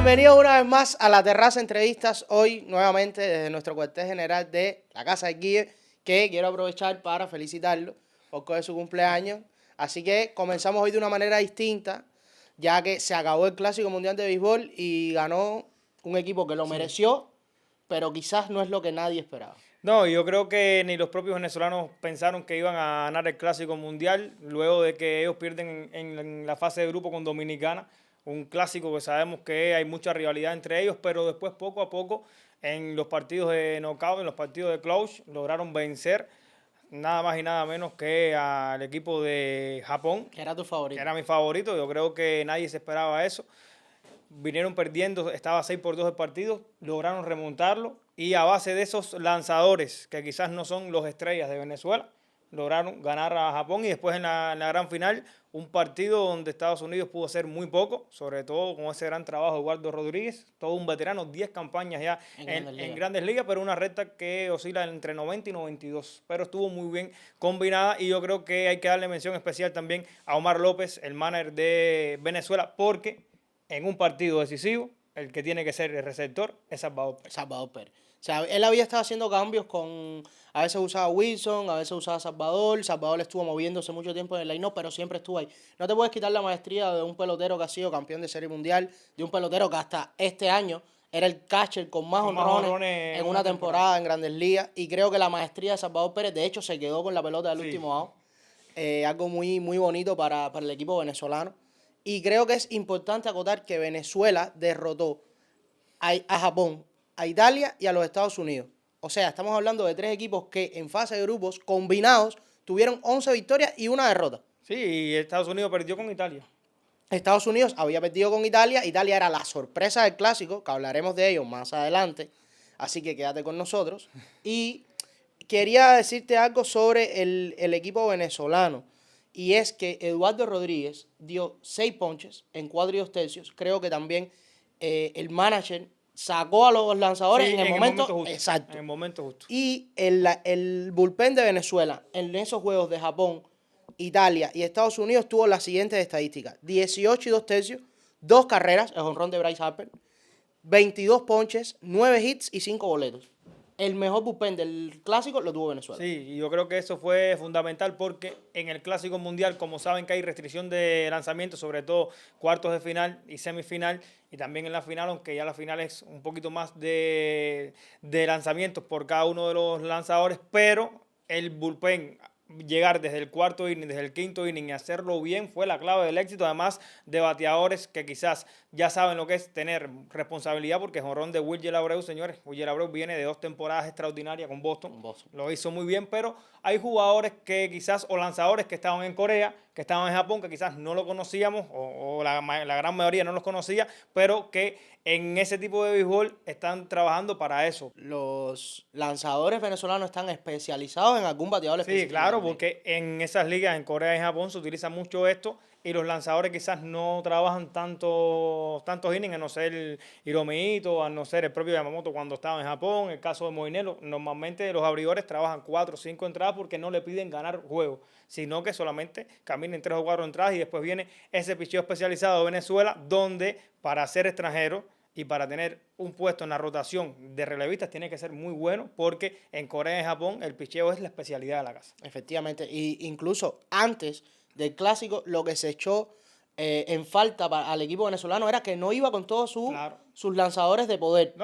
Bienvenidos una vez más a la Terraza Entrevistas, hoy nuevamente desde nuestro cuartel general de la Casa del Guille, que quiero aprovechar para felicitarlo porque es su cumpleaños. Así que comenzamos hoy de una manera distinta, ya que se acabó el Clásico Mundial de Béisbol y ganó un equipo que lo mereció, pero quizás no es lo que nadie esperaba. No, yo creo que ni los propios venezolanos pensaron que iban a ganar el Clásico Mundial luego de que ellos pierden en la fase de grupo con Dominicana. Un clásico que sabemos que hay mucha rivalidad entre ellos, pero después poco a poco en los partidos de knockout, en los partidos de close, lograron vencer nada más y nada menos que al equipo de Japón, Que era tu que favorito. era mi favorito. Yo creo que nadie se esperaba eso. Vinieron perdiendo, estaba 6-2 el partido, lograron remontarlo y a base de esos lanzadores, que quizás no son los estrellas de Venezuela, lograron ganar a Japón y después en la gran final, un partido donde Estados Unidos pudo hacer muy poco, sobre todo con ese gran trabajo de Eduardo Rodríguez, todo un veterano, 10 campañas ya en Grandes Ligas, pero una recta que oscila entre 90 y 92, pero estuvo muy bien combinada y yo creo que hay que darle mención especial también a Omar López, el manager de Venezuela, porque en un partido decisivo, el que tiene que ser el receptor es Salvador Pérez. Salvador Pérez. O sea, él había estado haciendo cambios con... A veces usaba Wilson, a veces usaba Salvador. Salvador estuvo moviéndose mucho tiempo en el line-up, pero siempre estuvo ahí. No te puedes quitar la maestría de un pelotero que ha sido campeón de Serie Mundial, de un pelotero que hasta este año era el catcher con más honrones en una temporada en Grandes Ligas. Y creo que la maestría de Salvador Pérez, de hecho, se quedó con la pelota del último out. Algo muy, muy bonito para el equipo venezolano. Y creo que es importante acotar que Venezuela derrotó a Japón, a Italia y a los Estados Unidos. O sea, estamos hablando de tres equipos que en fase de grupos combinados tuvieron 11 victorias y una derrota. Sí, y Estados Unidos perdió con Italia. Estados Unidos había perdido con Italia. Italia era la sorpresa del clásico, que hablaremos de ello más adelante. Así que quédate con nosotros. Y quería decirte algo sobre el equipo venezolano. Y es que Eduardo Rodríguez dio 6 ponches en 4 y 2 tercios. Creo que también el manager sacó a los lanzadores Sí, en el momento justo. exacto. En el momento justo. Y el bullpen de Venezuela en esos juegos de Japón, Italia y Estados Unidos tuvo las siguientes estadísticas: 18 y 2 tercios, 2 carreras, el jonrón de Bryce Harper, 22 ponches, 9 hits y 5 boletos. El mejor bullpen del clásico lo tuvo Venezuela. Sí, y yo creo que eso fue fundamental porque en el Clásico Mundial, como saben que hay restricción de lanzamiento, sobre todo cuartos de final y semifinal, y también en la final, aunque ya la final es un poquito más de lanzamientos por cada uno de los lanzadores, pero el bullpen, llegar desde el cuarto inning, desde el quinto inning y hacerlo bien fue la clave del éxito, además de bateadores que quizás ya saben lo que es tener responsabilidad, porque jonrón de Wilyer Abreu, señores, Wilyer Abreu viene de 2 temporadas extraordinarias con Boston, lo hizo muy bien, pero hay jugadores que quizás, o lanzadores que estaban en Corea, que estaban en Japón, que quizás no lo conocíamos, o la gran mayoría no los conocía, pero que en ese tipo de béisbol están trabajando para eso. Los lanzadores venezolanos están especializados en algún bateador específico. Sí, claro, también. porque en esas ligas, en Corea y Japón, se utiliza mucho esto y los lanzadores quizás no trabajan tantos innings, a no ser Hiromi, a no ser el propio Yamamoto cuando estaba en Japón, el caso de Moinelo. Normalmente los abridores trabajan 4 o 5 entradas porque no le piden ganar juegos, sino que solamente caminen 3 o 4 entradas y después viene ese picheo especializado de Venezuela, donde para ser extranjero y para tener un puesto en la rotación de relevistas tiene que ser muy bueno, porque en Corea y Japón el picheo es la especialidad de la casa. Efectivamente, y incluso antes del clásico lo que se echó en falta al equipo venezolano era que no iba con todos Claro. sus lanzadores de poder.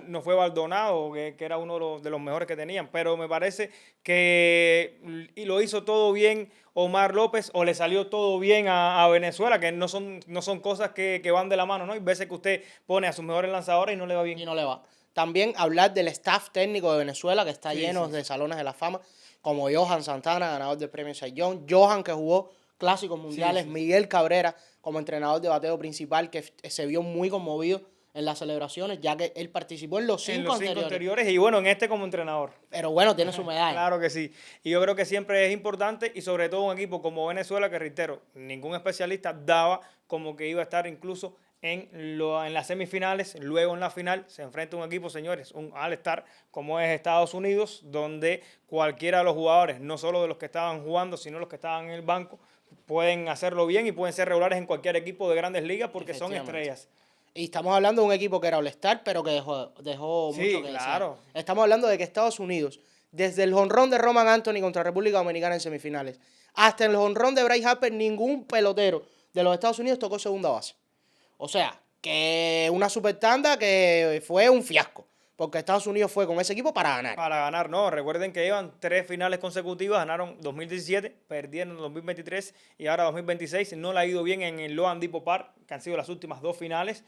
No fue Baldonado, que era uno de los mejores que tenían, pero me parece que y lo hizo todo bien Omar López, o le salió todo bien a Venezuela, que no son cosas que van de la mano, ¿no? Hay veces que usted pone a sus mejores lanzadores y no le va bien. Y no le va. También hablar del staff técnico de Venezuela, que está lleno de salones de la fama, como Johan Santana, ganador del premio Cy Young, Johan, que jugó clásicos mundiales, Miguel Cabrera como entrenador de bateo principal, que se vio muy conmovido en las celebraciones, ya que él participó en los 5 anteriores y bueno, en este como entrenador. Pero bueno, tiene su medalla. Claro que sí. Y yo creo que siempre es importante, y sobre todo un equipo como Venezuela, que reitero, ningún especialista daba como que iba a estar incluso en las semifinales. Luego en la final se enfrenta un equipo, señores, un All-Star como es Estados Unidos, donde cualquiera de los jugadores, no solo de los que estaban jugando, sino los que estaban en el banco, pueden hacerlo bien y pueden ser regulares en cualquier equipo de Grandes Ligas porque son estrellas. Y estamos hablando de un equipo que era All-Star, pero que dejó Sí, mucho que claro. desear. Estamos hablando de que Estados Unidos, desde el jonrón de Roman Anthony contra República Dominicana en semifinales, hasta el jonrón de Bryce Harper, ningún pelotero de los Estados Unidos tocó segunda base. O sea, que una super tanda que fue un fiasco. Porque Estados Unidos fue con ese equipo para ganar. Para ganar, no. Recuerden que llevan 3 finales consecutivas. Ganaron 2017, perdieron en 2023 y ahora 2026. No le ha ido bien en el Loan Depot Park, que han sido las últimas 2 finales.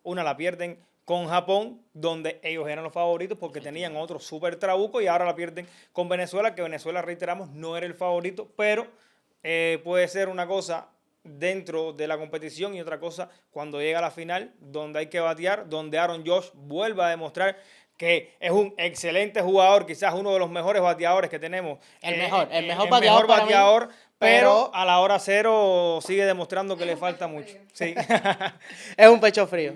Una la pierden con Japón, donde ellos eran los favoritos porque tenían otro súper trabuco, y ahora la pierden con Venezuela, que Venezuela, reiteramos, no era el favorito, pero puede ser una cosa dentro de la competición y otra cosa cuando llega a la final, donde hay que batear, donde Aaron Judge vuelve a demostrar que es un excelente jugador, quizás uno de los mejores bateadores que tenemos. El mejor bateador para mí, pero a la hora cero sigue demostrando que le falta mucho. Sí. Es un pecho frío.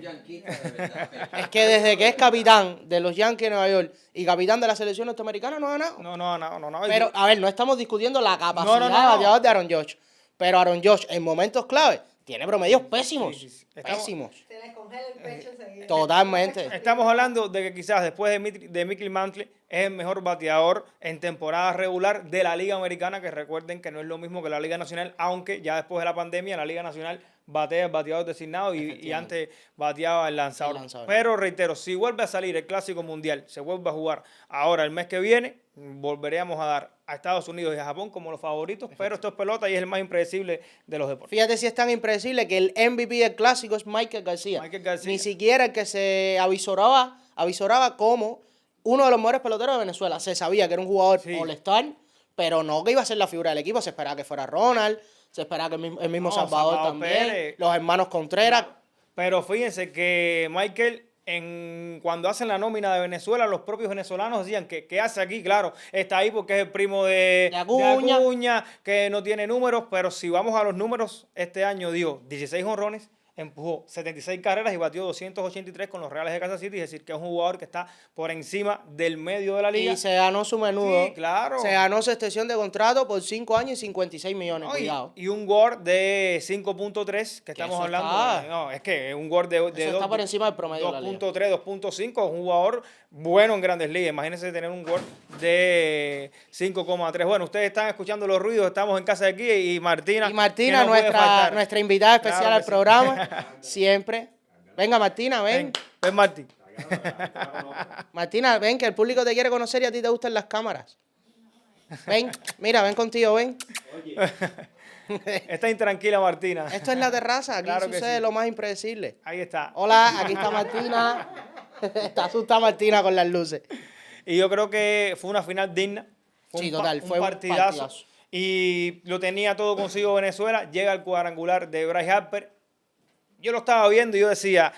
Es que desde que es capitán de los Yankees de Nueva York y capitán de la selección norteamericana no ha ganado. No. Pero, a ver, no estamos discutiendo la capacidad No. de bateador de Aaron Judge. Pero Aaron Judge, en momentos clave, tiene promedios pésimos. Sí. Pésimos. Se les congela el pecho enseguida. Totalmente. Estamos hablando de que quizás después de Mickey Mantle es el mejor bateador en temporada regular de la Liga Americana, que recuerden que no es lo mismo que la Liga Nacional, aunque ya después de la pandemia la Liga Nacional batea el bateador designado y antes bateaba el lanzador. Pero reitero, si vuelve a salir el Clásico Mundial, se vuelve a jugar ahora el mes que viene, volveremos a dar a Estados Unidos y a Japón como los favoritos, pero esto es pelota y es el más impredecible de los deportes. Fíjate si es tan impredecible que el MVP del Clásico es Michael García. Ni siquiera el que se avisoraba como uno de los mejores peloteros de Venezuela. Se sabía que era un jugador All-Star, pero no que iba a ser la figura del equipo. Se esperaba que fuera Ronald, se esperaba que el mismo Salvador también, Pérez, los hermanos Contreras. Pero fíjense que Michael, cuando hacen la nómina de Venezuela, los propios venezolanos decían que ¿qué hace aquí? Claro, está ahí porque es el primo de Acuña, que no tiene números, pero si vamos a los números, este año dio 16 jonrones, empujó 76 carreras y batió 283 con los Reales de Kansas City, es decir, que es un jugador que está por encima del medio de la liga. Y se ganó su menudo. Sí, claro. Se ganó su extensión de contrato por 5 años y 56 millones, cuidado. Y un WAR de 5.3, que estamos hablando. No, es que un WAR de 2. Está por encima del promedio 2.3, 2.5, un jugador bueno en Grandes Ligas. Imagínense tener un WAR de 5.3. Bueno, ustedes están escuchando los ruidos, estamos en casa de aquí y Martina. Y Martina, no nuestra invitada especial al programa. Siempre. Venga, Martina, ven. Ven, Martín. Martina, ven, que el público te quiere conocer y a ti te gustan las cámaras. Ven, mira, ven contigo, ven. Está intranquila Martina. Esto es la terraza, aquí claro sucede lo más impredecible. Ahí está. Hola, aquí está Martina. Está asustada Martina con las luces. Y yo creo que fue una final digna. Fue un partidazo. Y lo tenía todo consigo Venezuela. Llega el cuadrangular de Bryce Harper. Yo lo estaba viendo y yo decía,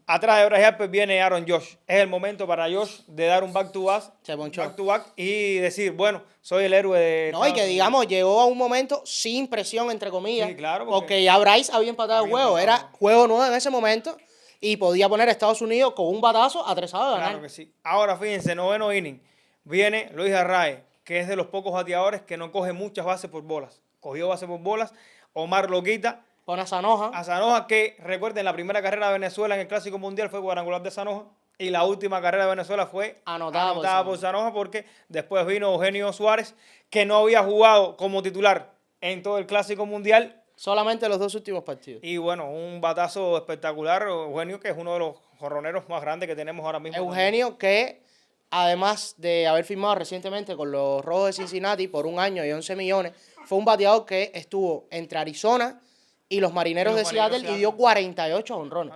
atrás de Bryce Harper viene Aaron Judge. Es el momento para Judge de dar un back-to-back y decir, bueno, soy el héroe de... No, y que digamos, llegó a un momento sin presión, entre comillas. Sí, claro. Porque ya Bryce había empatado el juego. Era juego nuevo en ese momento y podía poner a Estados Unidos con un batazo atresado de ganar. Claro que sí. Ahora, fíjense, noveno inning. Viene Luis Arraez, que es de los pocos bateadores que no coge muchas bases por bolas. Cogió bases por bolas. Omar lo quita. Con Azanoja. Azanoja, que recuerden, la primera carrera de Venezuela en el Clásico Mundial fue cuadrangular de Azanoja. Y la última carrera de Venezuela fue anotada por Azanoja, porque después vino Eugenio Suárez, que no había jugado como titular en todo el Clásico Mundial. Solamente los 2 últimos partidos. Y bueno, un batazo espectacular. Eugenio, que es uno de los jorroneros más grandes que tenemos ahora mismo. Eugenio, que además de haber firmado recientemente con los Rojos de Cincinnati por 1 año y 11 millones, fue un bateador que estuvo entre Arizona y los Marineros de Seattle y dio 48 honrones.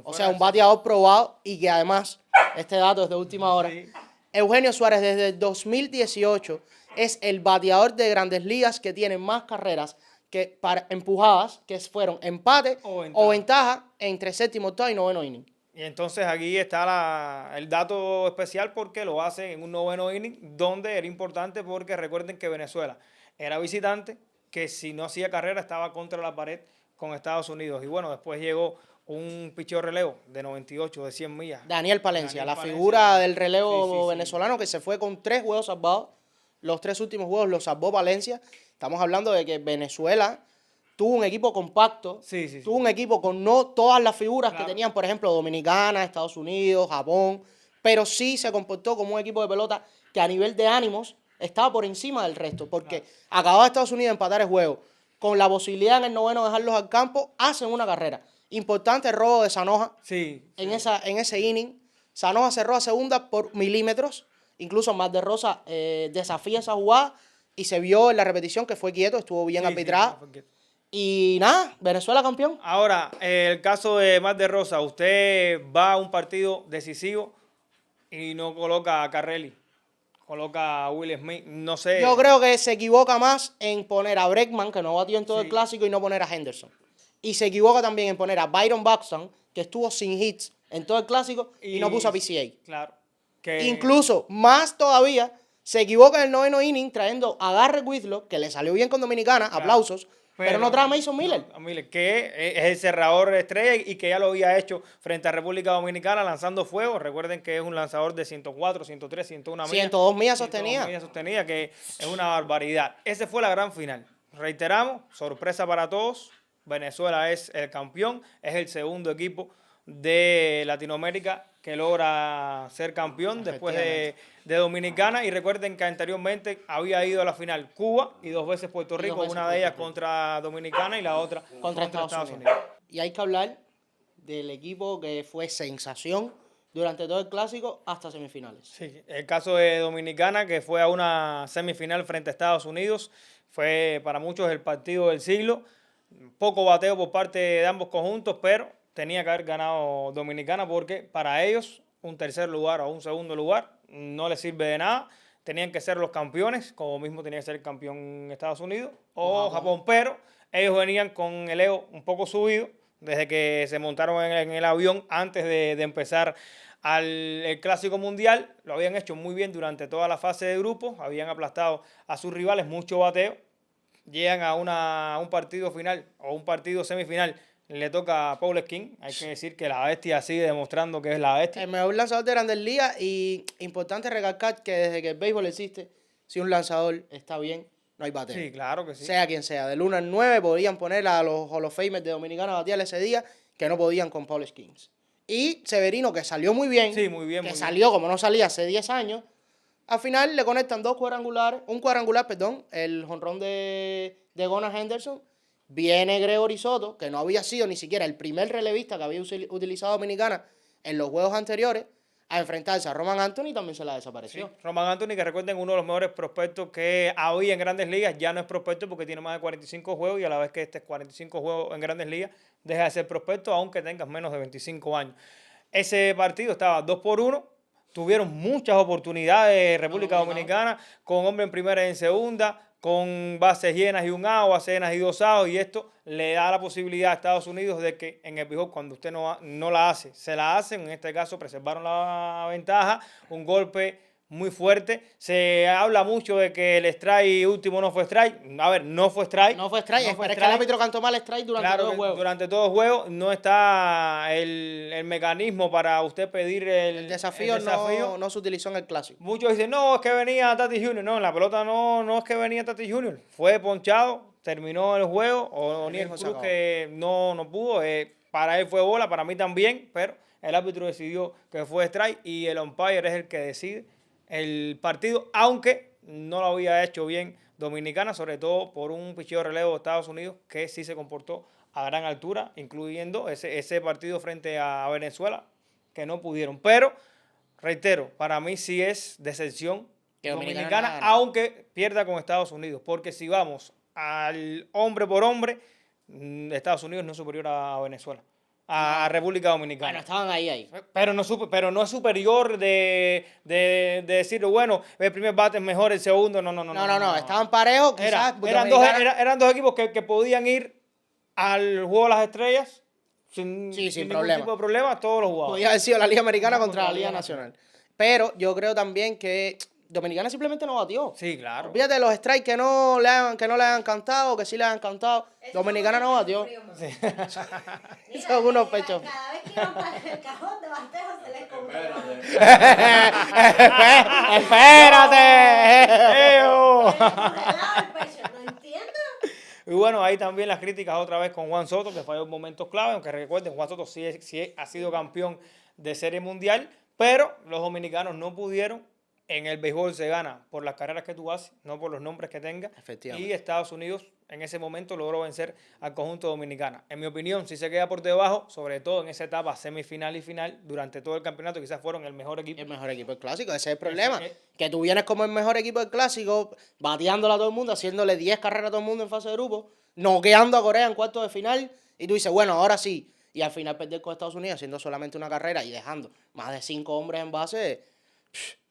O sea, un bateador probado y que además, este dato es de última hora, Eugenio Suárez desde el 2018 es el bateador de Grandes Ligas que tiene más carreras que empujadas, que fueron empate o ventaja entre séptimo, octavo y noveno inning. Y entonces aquí está el dato especial porque lo hace en un noveno inning, donde era importante porque recuerden que Venezuela era visitante, que si no hacía carrera estaba contra la pared con Estados Unidos. Y bueno, después llegó un picheo relevo de 98, de 100 millas. Daniel Palencia, la figura del relevo venezolano que se fue con 3 juegos salvados. Los 3 últimos juegos los salvó Palencia. Estamos hablando de que Venezuela tuvo un equipo compacto, Sí, sí, sí. tuvo un equipo con no todas las figuras Claro. que tenían, por ejemplo, Dominicana, Estados Unidos, Japón, pero sí se comportó como un equipo de pelota que a nivel de ánimos estaba por encima del resto, porque acababa Estados Unidos de empatar el juego, con la posibilidad en el noveno de dejarlos al campo, hacen una carrera. Importante el robo de Sanoja Sí, en ese inning. Sanoja cerró a segunda por milímetros, incluso Mar de Rosa desafía esa jugada y se vio en la repetición que fue quieto, estuvo bien sí, arbitrada. sí. Y nada, Venezuela campeón. Ahora, el caso de Mar de Rosa, usted va a un partido decisivo y no coloca a Carrelli, coloca a Will Smith, no sé. Yo creo que se equivoca más en poner a Bregman, que no batió en todo el Sí. clásico, y no poner a Henderson. Y se equivoca también en poner a Byron Buxton, que estuvo sin hits en todo el clásico, y no puso a PCA. Claro. Que, Incluso, más todavía, se equivoca en el noveno inning trayendo a Garrett Whitlock, que le salió bien con Dominicana, Claro. aplausos, pero no trae a Mason Miller. No, a Miller, que es el cerrador estrella y que ya lo había hecho frente a República Dominicana lanzando fuego. Recuerden que es un lanzador de 104, 103, 101 millas. 102 millas 102 sostenía. millas sostenida, que es una barbaridad. Esa fue la gran final. Reiteramos, sorpresa para todos. Venezuela es el campeón, es el segundo equipo de Latinoamérica que logra ser campeón después de Dominicana. Y recuerden que anteriormente había ido a la final Cuba y 2 veces Puerto Rico, veces una de ellas contra Dominicana y la otra Contra Estados Unidos. Y hay que hablar del equipo que fue sensación durante todo el clásico hasta semifinales. Sí, el caso de Dominicana, que fue a una semifinal frente a Estados Unidos, fue para muchos el partido del siglo. Poco bateo por parte de ambos conjuntos, pero tenía que haber ganado Dominicana porque para ellos un tercer lugar o un segundo lugar no les sirve de nada. Tenían que ser los campeones, como mismo tenía que ser el campeón Estados Unidos o Japón, pero ellos venían con el ego un poco subido desde que se montaron en el avión antes de empezar el Clásico Mundial. Lo habían hecho muy bien durante toda la fase de grupos, habían aplastado a sus rivales, mucho bateo. Llegan a un partido final o un partido semifinal, le toca a Paul Skin. Hay que decir que la bestia sigue demostrando que es la bestia. El mejor lanzador de Grandes Ligas, y importante recalcar que desde que el béisbol existe, si un lanzador está bien, no hay bateo. Sí, claro que sí. Sea quien sea. Del 1 al 9 podían poner a los Hall of Famers de Dominicana a batear ese día, que no podían con Paul Skeens. Y Severino, que salió muy bien. Sí, muy bien, Que muy salió como no salía hace 10 años. Al final le conectan un cuadrangular, el jonrón de Gunnar Henderson. Viene Gregory Soto, que no había sido ni siquiera el primer relevista que había utilizado Dominicana en los juegos anteriores, a enfrentarse a Roman Anthony, también se la desapareció. Sí. Roman Anthony, que recuerden, uno de los mejores prospectos que había en Grandes Ligas, ya no es prospecto porque tiene más de 45 juegos y a la vez que este es 45 juegos en Grandes Ligas, deja de ser prospecto aunque tengas menos de 25 años. Ese partido estaba 2-1. Tuvieron muchas oportunidades República Dominicana, con hombre en primera y en segunda, con bases llenas y un out, bases llenas y 2 outs, y esto le da la posibilidad a Estados Unidos de que en el béisbol, cuando usted no la hace, se la hacen. En este caso preservaron la ventaja, un golpe muy fuerte. Se habla mucho de que el strike último no fue strike. A ver, no fue strike. No fue strike, pero es que el árbitro cantó mal strike durante todo el juego. Durante todo el juego no está el mecanismo para usted pedir el desafío. No se utilizó en el clásico. Muchos dicen, no, es que venía Tatis Jr. No, en la pelota no es que venía Tatis Jr. Fue ponchado, terminó el juego. O'Neill Cruz que no pudo. Para él fue bola, para mí también, pero el árbitro decidió que fue strike y el umpire es el que decide el partido, aunque no lo había hecho bien Dominicana, sobre todo por un picheo de relevo de Estados Unidos que sí se comportó a gran altura, incluyendo ese partido frente a Venezuela, que no pudieron. Pero, reitero, para mí sí es decepción que Dominicana, aunque pierda con Estados Unidos, porque si vamos al hombre por hombre, Estados Unidos no es superior a Venezuela, a República Dominicana. Bueno, estaban ahí. Pero no es superior de decir, bueno, el primer bate es mejor, el segundo, no. Estaban parejos, quizás. Eran dos equipos que podían ir al juego de las estrellas sin ningún tipo de problema, todos los jugadores. Podía haber sido la Liga Americana contra la Liga Nacional. Pero yo creo también que Dominicana simplemente no batió. Sí, claro. Olvídate de los strikes que no le hayan cantado, que sí le hayan cantado. Dominicana no batió. Sí. Son unos pechos. Cada vez que iban para el cajón de batejo se les comía. ¡Espérate! El pecho, no entiendo. bueno, ahí también las críticas otra vez con Juan Soto, que falló en momentos clave, aunque recuerden, Juan Soto sí ha sido campeón de Serie Mundial, pero los dominicanos no pudieron. En el béisbol se gana por las carreras que tú haces, no por los nombres que tengas. Efectivamente. Y Estados Unidos en ese momento logró vencer al conjunto dominicano. En mi opinión, sí se queda por debajo, sobre todo en esa etapa semifinal y final. Durante todo el campeonato quizás fueron el mejor equipo. El mejor equipo del clásico, ese es el problema. Ese- Que tú vienes como el mejor equipo del clásico, bateándola a todo el mundo, haciéndole 10 carreras a todo el mundo en fase de grupo, noqueando a Corea en cuartos de final, y tú dices, bueno, ahora sí. Y al final perder con Estados Unidos haciendo solamente una carrera y dejando más de 5 hombres en base,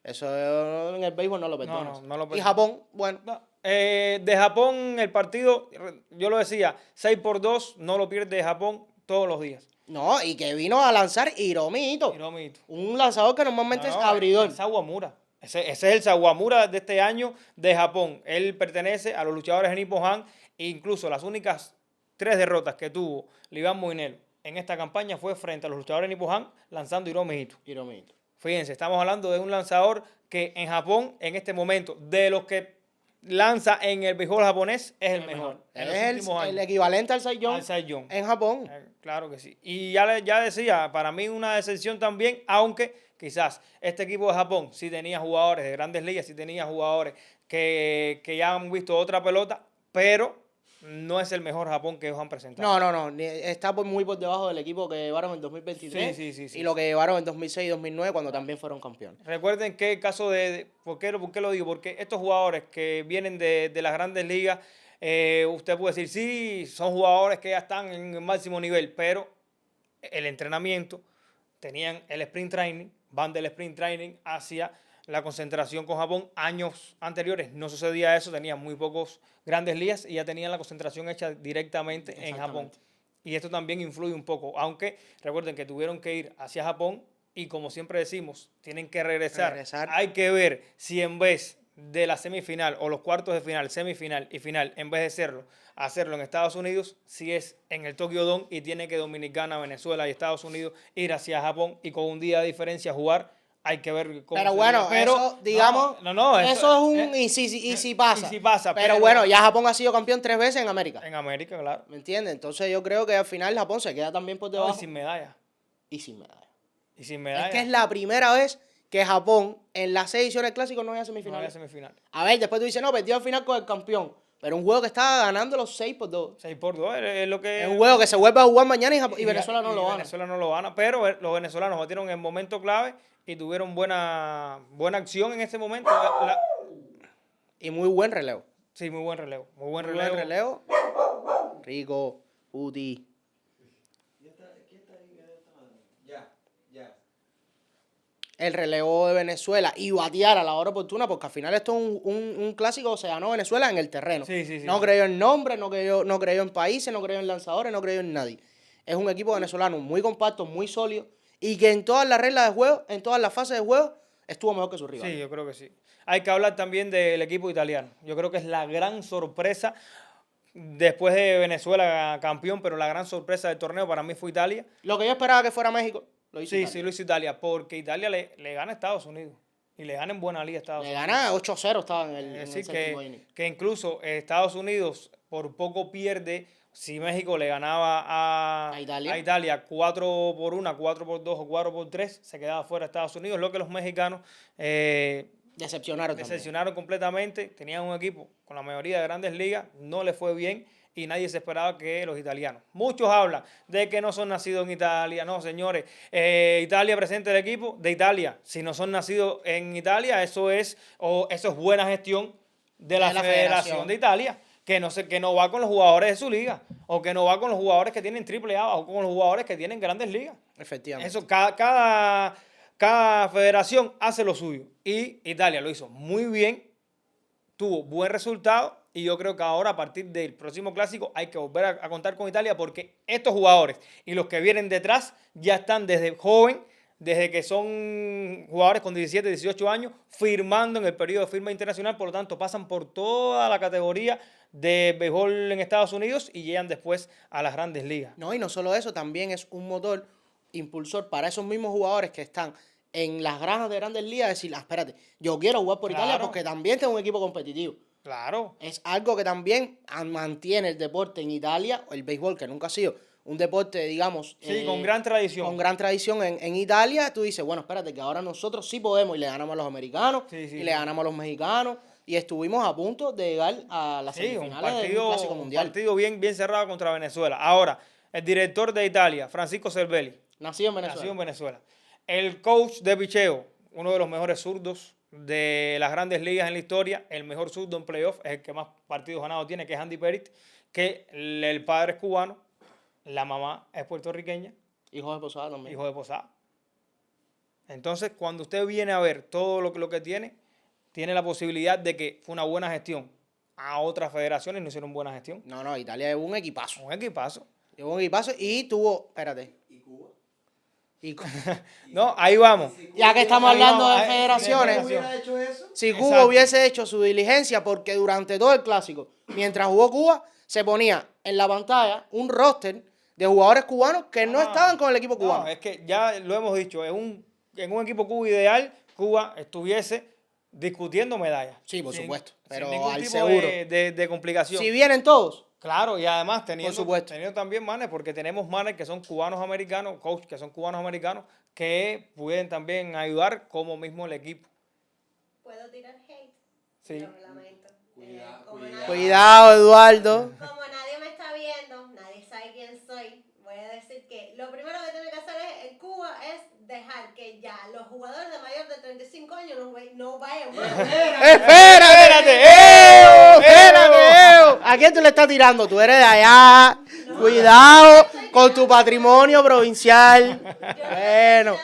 eso en el béisbol no lo perdonas. no lo Y perdonas. Japón, bueno, No, de Japón, el partido, yo lo decía, 6-2, no lo pierde Japón todos los días. no, y que vino a lanzar Hiromito, Hiromito. un lanzador que normalmente es abridor. El Sawamura. Ese es el Sawamura de este año de Japón. Él pertenece a los luchadores de Nippon Han. E incluso las únicas 3 derrotas que tuvo Liban Moinelo en esta campaña fue frente a los luchadores de Nippon Han lanzando Hiromito. Hiromito. Fíjense, estamos hablando de un lanzador que en Japón, en este momento, de los que lanza en el béisbol japonés, es el mejor. En los Es últimos el años. equivalente al Cy Young Al Cy Young. en Japón. Claro que sí. Y ya decía, para mí una decepción también, aunque quizás este equipo de Japón sí tenía jugadores de grandes ligas, sí tenía jugadores que ya han visto otra pelota, pero no es el mejor Japón que ellos han presentado. No, está muy por debajo del equipo que llevaron en 2023 Sí. y lo que llevaron en 2006 y 2009 cuando también fueron campeones. Recuerden que el caso ¿por qué lo digo? Porque estos jugadores que vienen de las grandes ligas, usted puede decir, sí, son jugadores que ya están en el máximo nivel, pero el entrenamiento, tenían el sprint training, van del sprint training hacia la concentración con Japón. Años anteriores no sucedía eso, tenían muy pocos grandes ligas y ya tenían la concentración hecha directamente en Japón. Exactamente. Y esto también influye un poco, aunque recuerden que tuvieron que ir hacia Japón y como siempre decimos, tienen que regresar. Hay que ver si en vez de la semifinal o los cuartos de final, semifinal y final, en vez de hacerlo en Estados Unidos, si es en el Tokyo Dome y tiene que Dominicana, Venezuela y Estados Unidos ir hacia Japón y con un día de diferencia jugar. Hay que ver cómo Pero se bueno, diga. eso, digamos, eso es un y si pasa. Y si pasa, pero bueno, ya Japón ha sido campeón 3 veces en América. En América, claro. ¿Me entiendes? Entonces yo creo que al final Japón se queda también por No, debajo. y sin medalla. Y sin medalla. Y sin medalla. Es que es la primera vez que Japón en las 6 ediciones del clásico no hay No semifinal. había semifinal. A ver, después tú dices, no, perdió al final con el campeón. Pero un juego que estaba ganando los 6-2. 6-2 es lo que... Es un juego que se vuelve a jugar mañana y Venezuela no lo gana. Venezuela no lo gana, pero los venezolanos batieron en momento clave y tuvieron buena acción en ese momento. Y muy buen relevo. Sí, muy buen relevo. Muy buen Muy relevo. buen relevo. Rico, Uti. El relevo de Venezuela y batear a la hora oportuna, porque al final esto es un clásico, se ganó Venezuela en el terreno. Sí. No creyó en nombre, no creyó en países, no creyó en lanzadores, no creyó en nadie. Es un equipo venezolano muy compacto, muy sólido y que en todas las reglas de juego, en todas las fases de juego, estuvo mejor que su rival. Sí, yo creo que sí. Hay que hablar también del equipo italiano. Yo creo que es la gran sorpresa después de Venezuela campeón, pero la gran sorpresa del torneo para mí fue Italia. Lo que yo esperaba que fuera México, lo hizo Italia. Sí, lo hizo Italia, porque Italia le gana a Estados Unidos. Y le gana en buena liga a Estados Le Unidos. gana 8-0, estaba en el, Es en el decir, séptimo inning. que incluso Estados Unidos por poco pierde. Si México le ganaba A Italia. 4-1, 4-2 o 4-3, se quedaba fuera Estados Unidos. Lo que los mexicanos decepcionaron completamente. Tenían un equipo con la mayoría de grandes ligas, no les fue bien y nadie se esperaba que los italianos. Muchos hablan de que no son nacidos en Italia. No, señores, Italia presente el equipo de Italia. Si no son nacidos en Italia, eso es buena gestión de la Federación de Italia. Que no va con los jugadores de su liga, o que no va con los jugadores que tienen AAA, o con los jugadores que tienen grandes ligas. Efectivamente. Eso, cada federación hace lo suyo. Y Italia lo hizo muy bien, tuvo buen resultado, y yo creo que ahora, a partir del próximo clásico, hay que volver a contar con Italia, porque estos jugadores y los que vienen detrás ya están desde joven, desde que son jugadores con 17, 18 años, firmando en el periodo de firma internacional, por lo tanto pasan por toda la categoría de béisbol en Estados Unidos y llegan después a las grandes ligas. No, y no solo eso, también es un motor impulsor para esos mismos jugadores que están en las granjas de grandes ligas, decir, espérate, yo quiero jugar por Italia porque también tengo un equipo competitivo. Claro. Es algo que también mantiene el deporte en Italia, el béisbol, que nunca ha sido un deporte, digamos... Sí, con gran tradición. Con gran tradición en Italia. Tú dices, bueno, espérate, que ahora nosotros sí podemos y le ganamos a los americanos y le ganamos a los mexicanos. Y estuvimos a punto de llegar a las semifinales del Clásico Mundial. Un partido bien cerrado contra Venezuela. Ahora, el director de Italia, Francisco Cervelli. Nacido en Venezuela. Nacido en Venezuela. El coach de picheo, uno de los mejores zurdos de las grandes ligas en la historia, el mejor zurdo en playoff, es el que más partidos ganados tiene, que es Andy Perit, que el padre es cubano, la mamá es puertorriqueña. Hijo de Posada también. Hijo de Posada. Entonces, cuando usted viene a ver todo lo que tiene la posibilidad de que fue una buena gestión. A otras federaciones no hicieron buena gestión. No, Italia es un equipazo. Un equipazo. Llevó un equipazo y tuvo, espérate. ¿Y Cuba? No, ahí vamos. Ya que estamos hablando de federaciones, si Cuba hubiese hecho su diligencia, porque durante todo el clásico, mientras jugó Cuba, se ponía en la pantalla un roster de jugadores cubanos que no estaban con el equipo cubano. No, es que ya lo hemos dicho, en un equipo Cuba ideal, Cuba estuviese discutiendo medallas. Sí, por supuesto, pero sin ningún al tipo seguro. de complicación. Si vienen todos. Claro, y además teniendo supuesto. también manes, porque tenemos manes que son cubanos americanos, coach que son cubanos americanos, que pueden también ayudar como mismo el equipo. ¿Puedo tirar hate? Sí. Lo lamento. Cuidado, Eduardo. Como nadie me está viendo, nadie sabe quién soy, voy a decir que lo primero que tiene que hacer en Cuba es dejar que ya los jugadores de mayor de 35 años no vayan. ¡Espérate! ¿A quién tú le estás tirando? Tú eres de allá. No, Cuidado con tu patrimonio provincial. Bueno.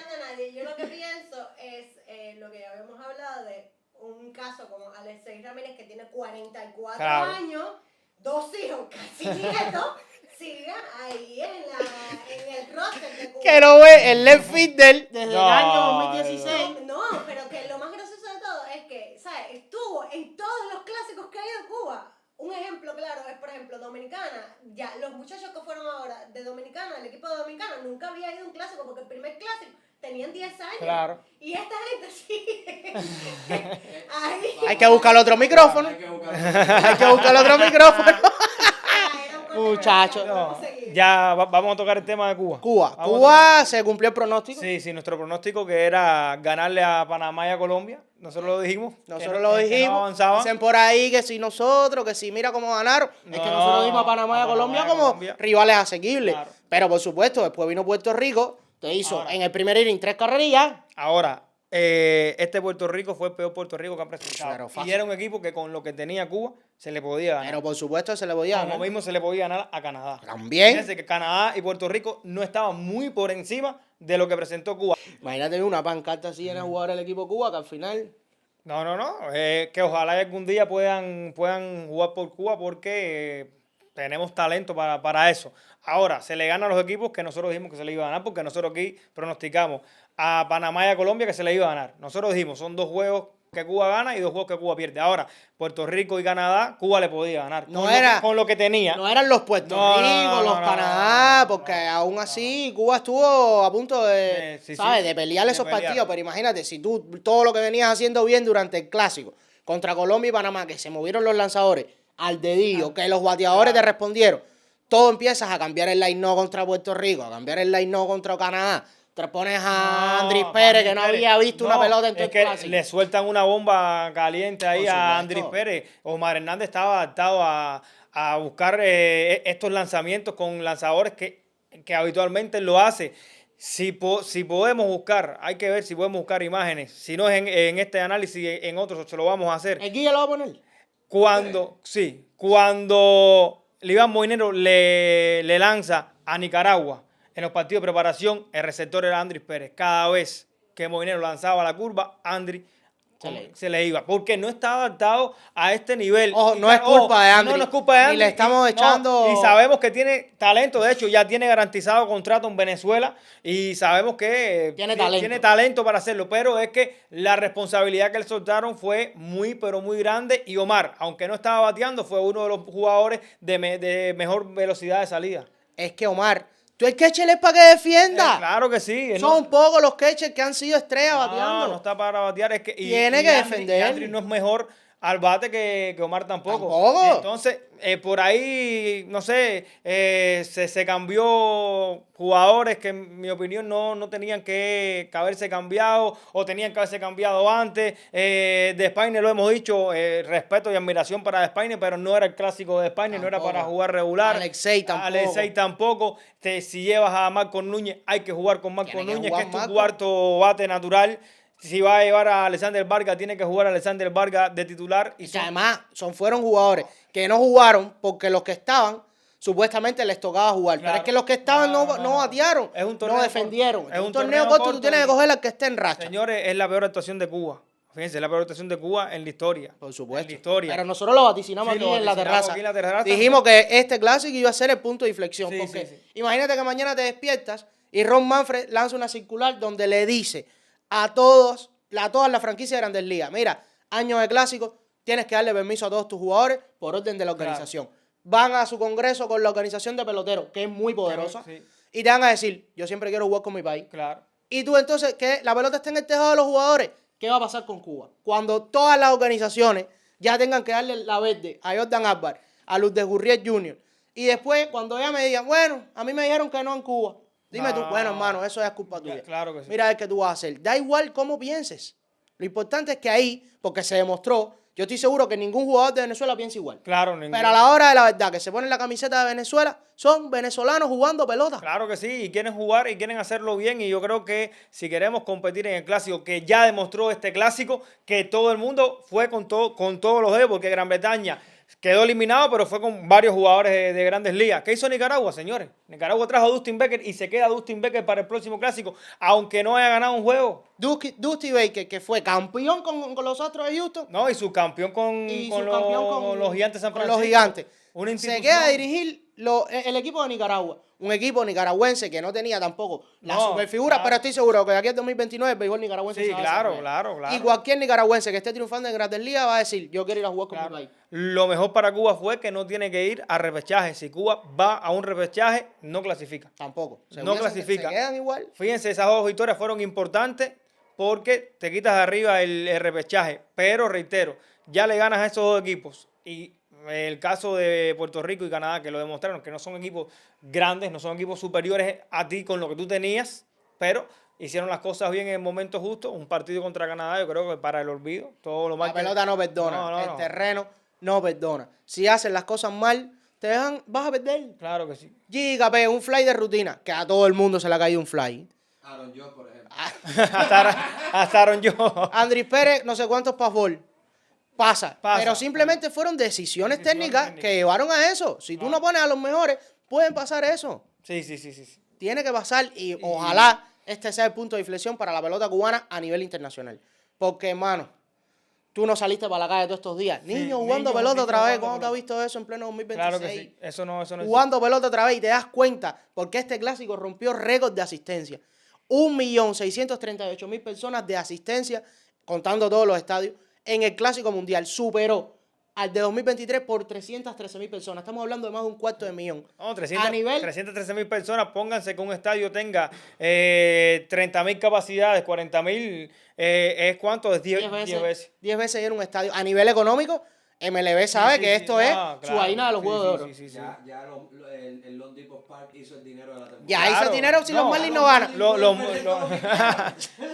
Yo lo que pienso es lo que ya habíamos hablado de un caso como Alexei Ramírez, que tiene 44 años, 2 hijos, casi nietos. Siga ahí en el roster de Cuba. Que no ve el left fielder desde el año 2016. No, pero que lo más gracioso de todo es que, ¿sabes? Estuvo en todos los clásicos que ha ido Cuba. Un ejemplo claro es, por ejemplo, Dominicana. Ya, los muchachos que fueron ahora de Dominicana, el equipo de Dominicana, nunca había ido a un clásico porque el primer clásico tenían 10 años. Claro. Y esta gente sí. Ahí. Hay que buscar otro micrófono. Hay que buscar otro micrófono. Muchachos. No, ya vamos a tocar el tema de Cuba. Cuba se cumplió el pronóstico. Sí, nuestro pronóstico que era ganarle a Panamá y a Colombia. Nosotros lo dijimos. Nosotros lo dijimos. Dicen por ahí que si nosotros, que si mira cómo ganaron. Es que nosotros dimos a Panamá y a Colombia como rivales asequibles. Claro. Pero por supuesto, después vino Puerto Rico, te hizo en el primer inning 3 carrerillas. Ahora, este Puerto Rico fue el peor Puerto Rico que han presentado. Y era un equipo que con lo que tenía Cuba se le podía ganar. Pero por supuesto se le podía ganar. Como mismo se le podía ganar a Canadá. También. Fíjense que Canadá y Puerto Rico no estaban muy por encima de lo que presentó Cuba. Imagínate una pancarta así en el jugador del equipo Cuba que al final... No. Que ojalá algún día puedan jugar por Cuba porque tenemos talento para eso. Ahora, se le gana a los equipos que nosotros dijimos que se le iba a ganar porque nosotros aquí pronosticamos a Panamá y a Colombia que se le iba a ganar. Nosotros dijimos, son 2 juegos que Cuba gana y 2 juegos que Cuba pierde. Ahora, Puerto Rico y Canadá, Cuba le podía ganar. Con lo que tenía. No eran los Puerto Rico, los Canadá, porque aún así Cuba estuvo a punto de, ¿sabes? De pelear esos partidos. Pero imagínate, si tú todo lo que venías haciendo bien durante el clásico contra Colombia y Panamá, que se movieron los lanzadores al dedillo, que los bateadores te respondieron, todo empiezas a cambiar el line-no contra Puerto Rico, a cambiar el line-no contra Canadá. Te pones a Andrés Pérez, que no había visto una pelota en todo el clásico. Le sueltan una bomba caliente ahí a Andrés Pérez. Omar Hernández estaba adaptado a buscar estos lanzamientos con lanzadores que habitualmente lo hace. Si podemos buscar, hay que ver si podemos buscar imágenes. Si no es en este análisis, en otros se lo vamos a hacer. ¿El guía lo va a poner? Cuando Iván Moinero le lanza a Nicaragua en los partidos de preparación, el receptor era Andrés Pérez. Cada vez que Moinero lanzaba la curva, Andrés se le iba. Porque no estaba adaptado a este nivel. Ojo, no es culpa de Andrés. No es culpa de Andrés. Ni le estamos echando... Y sabemos que tiene talento. De hecho, ya tiene garantizado contrato en Venezuela. Y sabemos que tiene talento para hacerlo. Pero es que la responsabilidad que le soltaron fue muy, pero muy grande. Y Omar, aunque no estaba bateando, fue uno de los jugadores de mejor velocidad de salida. Es que Omar... Tú el catcher es para que defienda. Claro que sí. Son pocos los catchers que han sido estrellas bateando. No está para batear. Es que, tiene que defender. Andrés no es mejor al bate que Omar tampoco. ¿Tampoco? Entonces, por ahí, no sé, se cambió jugadores que en mi opinión no tenían que haberse cambiado o tenían que haberse cambiado antes. Despaigne, lo hemos dicho, respeto y admiración para Despaigne, pero no era el clásico de Despaigne, no era Tampoco. para jugar regular. Alexei tampoco. Alexei tampoco. Si llevas a Marco Núñez, hay que jugar con Marco Tiene que Núñez, jugar que es tu Marco. cuarto bate natural. Si va a llevar a Alexander Vargas, tiene que jugar a Alexander Vargas de titular. Y que además fueron jugadores que no jugaron porque los que estaban supuestamente les tocaba jugar. Claro. Pero es que los que estaban no No. batearon, Es un no torneo defendieron. corto. Es un torneo corto, tú tienes que coger al que esté en racha. Señores, es la peor actuación de Cuba. Fíjense, es la peor actuación de Cuba en la historia. Por supuesto. En la historia. Pero nosotros lo vaticinamos Sí, aquí, lo en la vaticinamos terraza. aquí en la terraza. Dijimos que este clásico iba a ser el punto de inflexión. Sí, porque sí, sí. imagínate que mañana te despiertas y Ron Manfred lanza una circular donde le dice a todas las franquicias de Grandes Ligas, mira, año de clásico, tienes que darle permiso a todos tus jugadores por orden de la organización. Van a su congreso con la organización de peloteros, que es muy poderosa, Sí. y te van a decir, yo siempre quiero jugar con mi país. Claro. Y tú entonces, que la pelota esté en el tejado de los jugadores, ¿qué va a pasar con Cuba? Cuando todas las organizaciones ya tengan que darle la verde a Jordan Álvarez, a Lourdes Gurriel Jr., y después, cuando ella me digan, bueno, a mí me dijeron que no en Cuba, dime tú, bueno, hermano, eso ya es culpa tuya. Claro que sí. Mira a ver qué tú vas a hacer. Da igual cómo pienses. Lo importante es que ahí, porque se demostró, yo estoy seguro que ningún jugador de Venezuela piensa igual. Claro, ningún- Pero a la hora de la verdad, que se ponen la camiseta de Venezuela, son venezolanos jugando pelota. Claro que sí, y quieren jugar y quieren hacerlo bien. Y yo creo que si queremos competir en el clásico, que ya demostró este clásico, que todo el mundo fue con todos los dedos, porque Gran Bretaña quedó eliminado, pero fue con varios jugadores de Grandes Ligas. ¿Qué hizo Nicaragua, señores? Nicaragua trajo a Dustin Baker y se queda Dustin Baker para el próximo clásico, aunque no haya ganado un juego. Dusty Baker, que fue campeón con los Astros de Houston, No, y subcampeón con los Gigantes de San con Francisco. los Gigantes. Una Se institución. queda a dirigir el equipo de Nicaragua. Un equipo nicaragüense que no tenía tampoco la No, superfigura, claro. pero estoy seguro que de aquí al 2029 el béisbol nicaragüense Sí, se va a claro, desarrollar. claro. Y cualquier nicaragüense que esté triunfando en Grandes Ligas va a decir, yo quiero ir a jugar con mi Claro. país. Lo mejor para Cuba fue que no tiene que ir a repechaje. Si Cuba va a un repechaje, no clasifica. Tampoco. No clasifica. Se quedan igual. Fíjense, esas dos victorias fueron importantes porque te quitas de arriba el repechaje. Pero reitero, ya le ganas a esos dos equipos. Y el caso de Puerto Rico y Canadá, que lo demostraron, que no son equipos grandes, no son equipos superiores a ti con lo que tú tenías, pero hicieron las cosas bien en el momento justo. Un partido contra Canadá, yo creo que para el olvido. Todo lo mal La que- pelota no perdona. No, el no. terreno no perdona. Si hacen las cosas mal, te dejan, vas a perder. Claro que sí. GKP, un fly de rutina, que a todo el mundo se le ha caído un fly. Aaron George, por ejemplo. Hasta Aaron yo. Andrés Pérez, no sé cuántos pasbol. Pasa. Pasa. Pero simplemente fueron decisiones técnicas técnicas. que llevaron a eso. Si tú no pones a los mejores, pueden pasar eso. Sí. Tiene que pasar y ojalá este sea el punto de inflexión para la pelota cubana a nivel internacional. Porque, hermano, tú no saliste para la calle todos estos días. Niños jugando niños, pelota niños otra vez. jugando ¿Cuándo te has pelota. visto eso en pleno 2026? Claro que sí. Eso no existe. Jugando pelota otra vez y te das cuenta porque este clásico rompió récord de asistencia. 1.638.000 personas de asistencia, contando todos los estadios, en el clásico mundial. Superó al de 2023 por 313.000 personas. Estamos hablando de más de un cuarto de millón. No, A nivel 313.000 personas, pónganse que un estadio tenga 30.000 capacidades, 40.000, ¿es cuánto? Es 10 veces. 10 veces ir a un estadio. A nivel económico, MLB sabe Sí, que sí, esto no, es claro. su vaina de los Sí, Juegos sí, de Oro. sí, sí. Ya el Lone Depot Park hizo el dinero de la temporada. Ya hizo Claro. dinero si los No, Marlins no ganan.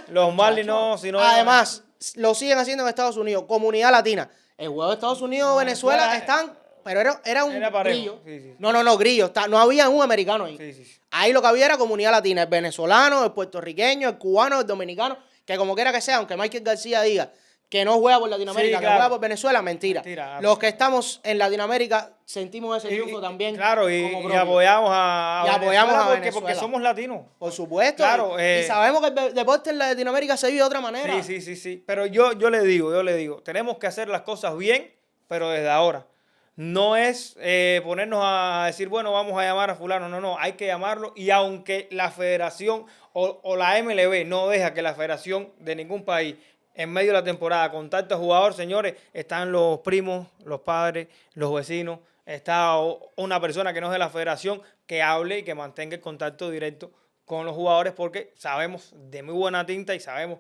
Los Marlins no, si no. Además, lo siguen haciendo en Estados Unidos. Comunidad latina. El juego de Estados Unidos-Venezuela están... Pero era un Era parejo. grillo. Sí. No, grillo. No había un americano ahí. Sí. Ahí lo que había era comunidad latina. El venezolano, el puertorriqueño, el cubano, el dominicano. Que como quiera que sea, aunque Michael García diga que no juega por Latinoamérica, Sí, que claro. juega por Venezuela, mentira. Mentira. Los que estamos en Latinoamérica sentimos ese triunfo también. Claro, y como propio. apoyamos a Y apoyamos a porque Venezuela. somos latinos. Por supuesto. Claro, y sabemos que el deporte en Latinoamérica se vive de otra manera. Sí. Pero yo le digo, tenemos que hacer las cosas bien, pero desde ahora. No es ponernos a decir, bueno, vamos a llamar a fulano. No, hay que llamarlo. Y aunque la federación o la MLB no deja que la federación de ningún país en medio de la temporada contacte al jugador, señores, están los primos, los padres, los vecinos, está una persona que no es de la federación que hable y que mantenga el contacto directo con los jugadores, porque sabemos de muy buena tinta y sabemos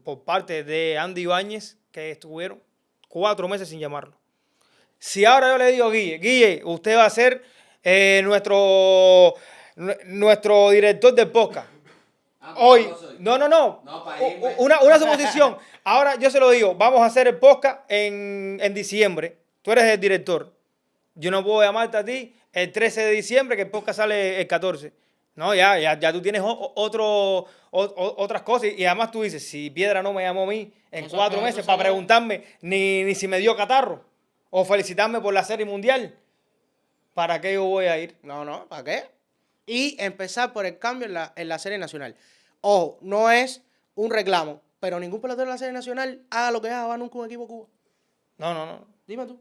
por parte de Andy Ibáñez que estuvieron 4 meses sin llamarlo. Si ahora yo le digo a Guille, usted va a ser nuestro director del podcast. Hoy, no. No, para irme. Una suposición. Ahora yo se lo digo, vamos a hacer el podcast en diciembre. Tú eres el director. Yo no puedo llamarte a ti el 13 de diciembre, que el podcast sale el 14. No, ya tú tienes otras cosas. Y además tú dices, si Piedra no me llamó a mí en Eso 4 es que meses eso para sale- preguntarme ni si me dio catarro o felicitarme por la Serie Mundial, ¿para qué yo voy a ir? No, ¿para qué? Y empezar por el cambio en la serie nacional. Ojo, no es un reclamo, pero ningún pelotero de la serie nacional haga lo que haga, va nunca un equipo Cuba. No. Dime tú.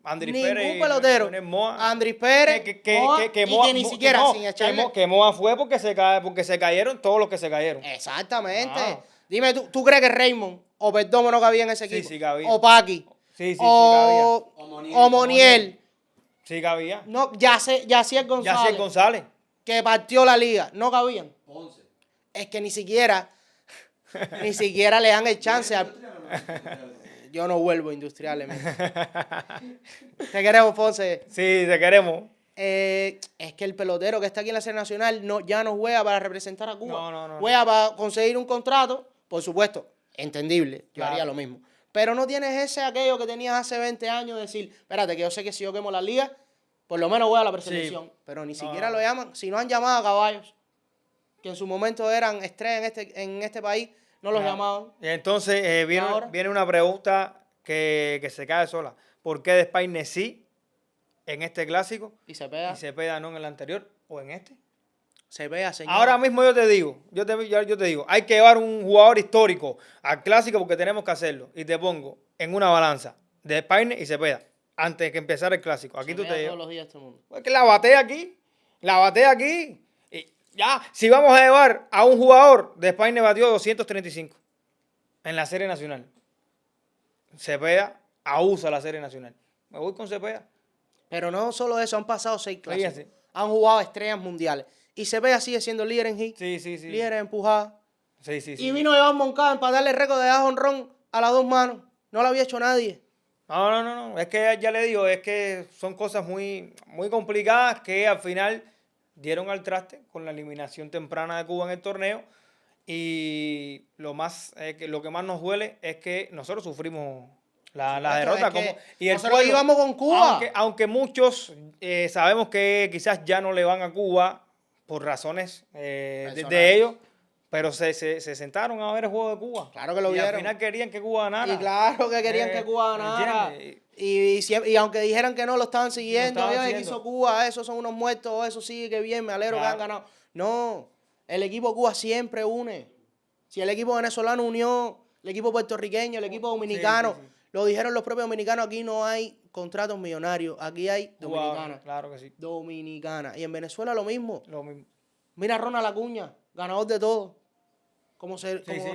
Andrés Ningún Pérez, pelotero. Leonel Moa. Andrés Pérez, Moa, y que ni siquiera sin echarle... Que Moa fue porque se cayeron todos los que se cayeron. Exactamente. Ah. Dime tú crees que Raymond o Perdomo no cabía en ese Sí, equipo? sí cabía. O Paqui. Sí, o cabía. o Moniel. Sí cabía. No, Yacier González. Yacier González. Que partió la liga. No cabían. Ponce. Es que ni siquiera le dan el chance al... Yo no vuelvo a industriales. Te queremos, Ponce. Sí, te queremos. Es que el pelotero que está aquí en la serie nacional ya no juega para representar a Cuba. No. Juega para conseguir un contrato, por supuesto, entendible. Yo Claro. haría lo mismo. Pero no tienes aquello que tenías hace 20 años, decir, espérate, que yo sé que si yo quemo la liga, por lo menos voy a la preselección. Sí. Pero ni siquiera lo llaman. Si no han llamado a caballos, que en su momento eran estrellas en este país, no los llamaban. Y entonces Ahora. viene una pregunta que se cae sola. ¿Por qué Despaine sí en este clásico Y se pega, y Cepeda no en el anterior o en este? señor. Ahora mismo yo te digo, hay que llevar un jugador histórico al clásico porque tenemos que hacerlo. Y te pongo en una balanza de Despaine y Cepeda antes de que empezara el clásico. Aquí tú Cepeda te todos llevas. los días este mundo. Pues que la bate aquí. Y ya, si vamos a llevar a un jugador, Despaine batió 235 en la Serie Nacional. Cepeda abusa la Serie Nacional. Me voy con Cepeda. Pero no solo eso, han pasado 6 clásicos. Fíjate. Han jugado estrellas mundiales. Y Cepeda sigue siendo líder en hit, Sí. líder en empujada. Sí. Y vino Iván Moncada para darle el récord de dar jonrón a las 2 manos. No lo había hecho nadie. No. Es que ya le digo, es que son cosas muy complicadas que al final dieron al traste con la eliminación temprana de Cuba en el torneo. Y lo que más nos duele es que nosotros sufrimos la derrota. Es que y el nosotros pueblo, íbamos con Cuba. Aunque muchos sabemos que quizás ya no le van a Cuba por razones de Personales. ellos, pero se sentaron a ver el juego de Cuba. Claro que lo y vieron. al final querían que Cuba ganara. Y claro que querían que Cuba ganara. ¿entiendes? Y aunque dijeran que no, lo estaban siguiendo. Lo estaban Oye, que haciendo. hizo Cuba, esos son unos muertos, eso sí, que bien, me alegro que han Claro. ganado. No, el equipo Cuba siempre une. Si el equipo venezolano unió, el equipo puertorriqueño, el equipo dominicano, sí. lo dijeron los propios dominicanos, aquí no hay contratos millonarios, aquí hay Jugadores, dominicanas. claro que sí. Dominicana. Y en Venezuela lo mismo. Lo mismo. Mira a Ronald Acuña, ganador de todo. Como Sí.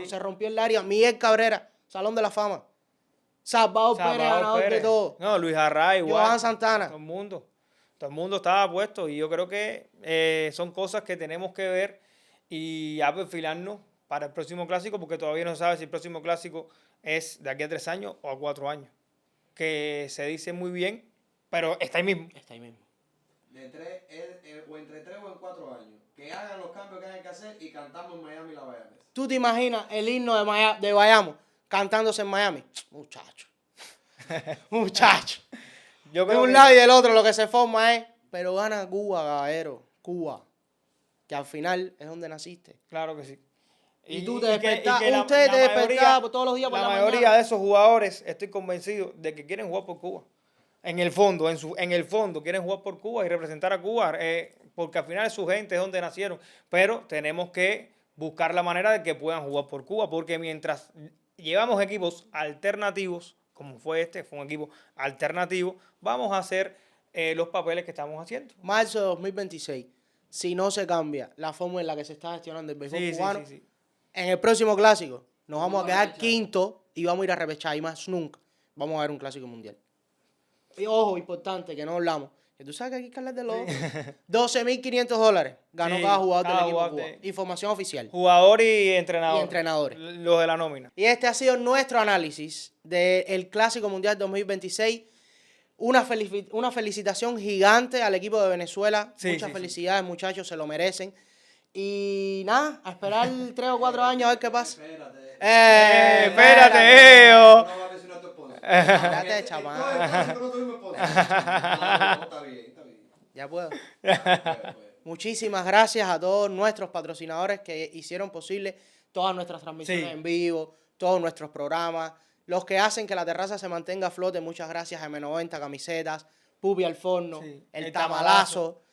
se rompió el área. Miguel Cabrera, Salón de la Fama. Salvador Pérez, ganador de todo. No, Luis Array, igual. Johan Santana. Todo el mundo estaba puesto. Y yo creo que son cosas que tenemos que ver y a perfilarnos para el próximo clásico, porque todavía no se sabe si el próximo clásico es de aquí a 3 años o a 4 años. Que se dice muy bien, pero está ahí mismo. Está ahí mismo. O entre 3 o en 4 años. Que hagan los cambios que hayan que hacer y cantamos en Miami la Bayamés. ¿Tú te imaginas el himno de Bayamo cantándose en Miami? Muchacho. Muchacho. Yo De creo un que- lado y del otro lo que se forma es, pero gana Cuba, caballero. Cuba. Que al final es donde naciste. Claro que sí. Y tú te despertás, la- usted la te despertaba mayoría- todos los días por la mayoría mañana. de esos jugadores, estoy convencido de que quieren jugar por Cuba. En el fondo, en el fondo, quieren jugar por Cuba y representar a Cuba, porque al final es su gente, es donde nacieron. Pero tenemos que buscar la manera de que puedan jugar por Cuba, porque mientras llevamos equipos alternativos, como fue fue un equipo alternativo, vamos a hacer los papeles que estamos haciendo. Marzo de 2026. Si no se cambia la forma en la que se está gestionando el béisbol cubano, Sí. en el próximo clásico nos vamos a quedar repechar. quinto y vamos a ir a repechar y más nunca vamos a ver un clásico mundial. Y ojo, importante, que no hablamos, Que tú sabes que aquí que hablar de los $12.500 ganó Sí, cada jugador del cada equipo de jugador Cuba. Información oficial. Jugador y entrenador. Y entrenadores. Los de la nómina. Y este ha sido nuestro análisis del Clásico Mundial 2026. Una felicitación gigante al equipo de Venezuela. Sí, Muchas sí, felicidades, muchachos, se lo merecen. Y nada, a esperar 3 o 4 años a ver qué pasa. Espérate, Eo. No va a mencionar a tu esposa. Espérate, En chaval. todo el clásico no tuvimos esposa. No, está bien, está bien. Ya puedo. Pues. Muchísimas gracias a todos nuestros patrocinadores que hicieron posible todas nuestras transmisiones Sí. en vivo, todos nuestros programas, los que hacen que la terraza se mantenga a flote. Muchas gracias a M90 Camisetas, Pupi al Forno, Sí, El el Tamalazo.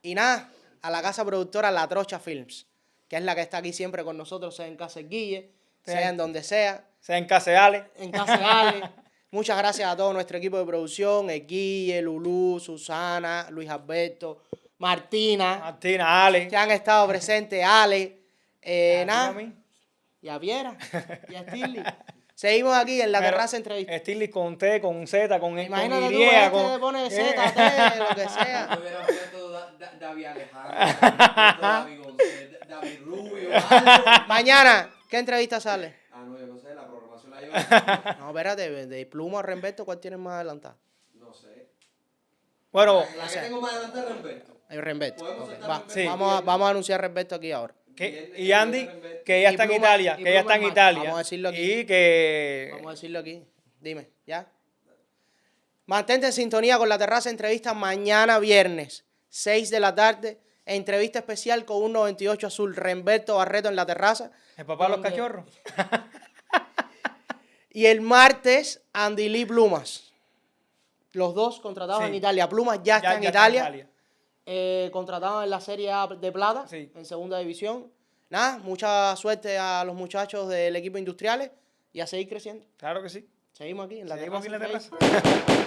Y nada, a la casa productora La Trocha Films, que es la que está aquí siempre con nosotros, sea en Casa El Guille, Sí. sea en donde sea, Sea en Caseales. en Casa de Ale. Muchas gracias a todo nuestro equipo de producción, El Guille, Lulú, Susana, Luis Alberto, Martina, Martina, Ale. que han estado presentes, Ale, A nada, mí. y a Viera, y a Stirly. Seguimos aquí en la Pero terraza entrevista. Stirling con T, con Z, con Imagínate con tú, Y, este con... pone Z, T, lo que sea. No hubiera puesto David Alejandro, David González, David Rubio, algo. Mañana, ¿qué entrevista sale? Ah, no, yo no sé, la programación la lleva. No, espérate, de Pluma o Remberto, ¿cuál tienes más adelantado? No sé. Bueno, La que tengo más adelante es Remberto. El Remberto. Podemos Ok, saltar va. Remberto. Sí. Vamos a anunciar Remberto aquí ahora. y Andy, que ya Y está en Pluma- Italia, y que ya Pluma está en es Italia. Vamos a decirlo aquí. Y que... Vamos a decirlo aquí. Dime, ¿ya? Mantente en sintonía con la terraza entrevista mañana viernes, 6 de la tarde. Entrevista especial con un 98 azul, Remberto Barreto en la terraza. El papá de los donde- cachorros. Y el martes, Andy Lee Plumas. Los dos contratados Sí. en Italia. Plumas ya está en está Italia. Contratado en la Serie A de Plata, Sí. en segunda división. Nada, mucha suerte a los muchachos del equipo Industriales y a seguir creciendo. Claro que sí. Seguimos aquí en la Seguimos terraza aquí en la entrevista. terraza.